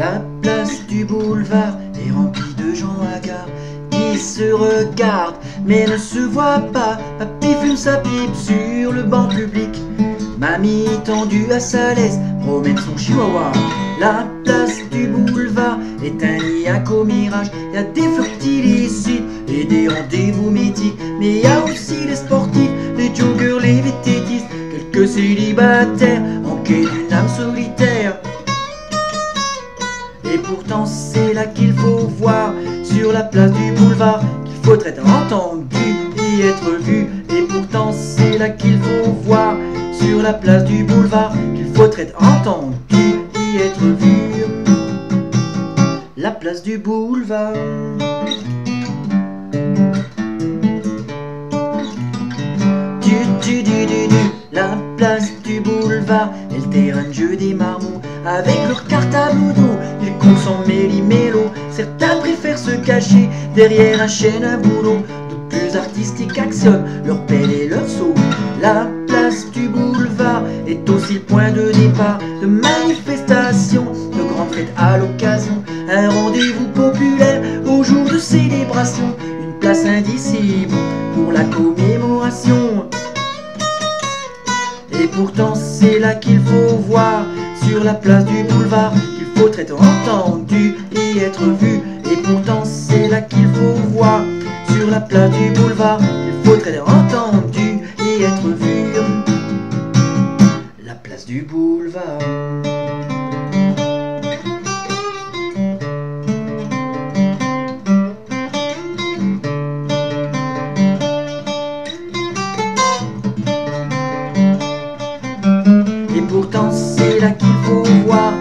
La place du boulevard est remplie de gens hagards qui se regardent mais ne se voient pas. Papy fume sa pipe sur le banc public. Mamie tendue à sa laisse promène son chihuahua. La place du boulevard est un liac au mirage. Y a des flirts illicites et des rendez-vous mythiques, mais y a aussi les sportifs, les joggers, les vététistes, quelques célibataires en quête d'une âme solitaire. Et pourtant c'est là qu'il faut voir, sur la place du boulevard, qu'il faut être entendu et être vu. Et pourtant c'est là qu'il faut voir, sur la place du boulevard, qu'il faut être entendu et être vu. La place du boulevard. La place du boulevard est le terrain de jeu des marmots. Avec leurs cartes à boudou, ils consomment méli-mélo. Certains préfèrent se cacher derrière un chêne à boulot. D'autres plus artistiques actionnent leur pelle et leur seau. La place du boulevard est aussi le point de départ de manifestations, de grandes fêtes à l'occasion. Un rendez-vous populaire au jour de célébration. Une place indicible pour la commémoration. Et pourtant c'est là qu'il faut voir, sur la place du boulevard, qu'il faut être entendu et être vu. Et pourtant c'est là qu'il faut voir, sur la place du boulevard, qu'il faut être entendu et être vu. La place du boulevard. Et pourtant c'est là qu'il faut voir,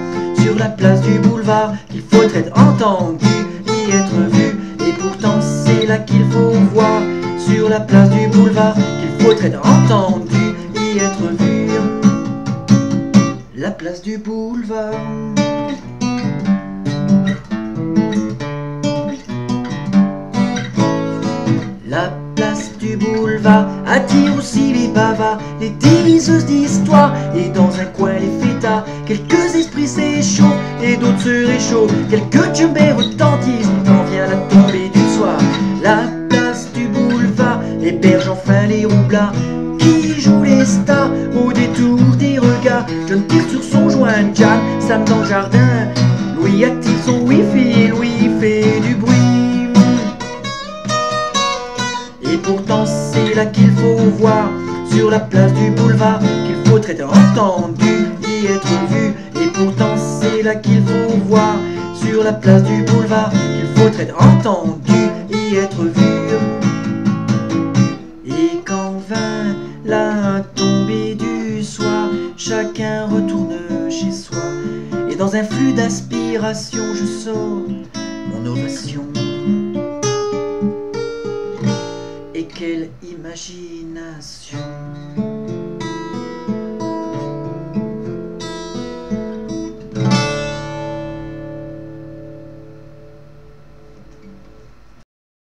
sur la place du boulevard, qu'il faut être entendu et être vu. Et pourtant c'est là qu'il faut voir, sur la place du boulevard, qu'il faut être entendu et être vu. La place du boulevard. La place du boulevard attire aussi les bavards, les dériseuses d'histoire, et dans un coin les fêtards. Quelques esprits s'échauffent et d'autres se réchauffent. Quelques djembés retentissent quand vient la tombée du soir. La place du boulevard héberge enfin les roublards qui jouent les stars au détour des regards. John tire sur son joint, Jan, Sam dans le jardin. Louis active son wifi, Louis fait du bruit. Et pourtant c'est là qu'il faut voir, sur la place du boulevard, qu'il faut être entendu et être vu. Et pourtant c'est là qu'il faut voir, sur la place du boulevard, qu'il faut être entendu et être vu. Et quand vint la tombée du soir, chacun retourne chez soi. Et dans un flux d'inspiration je sors mon ovation. Et quelle imagination!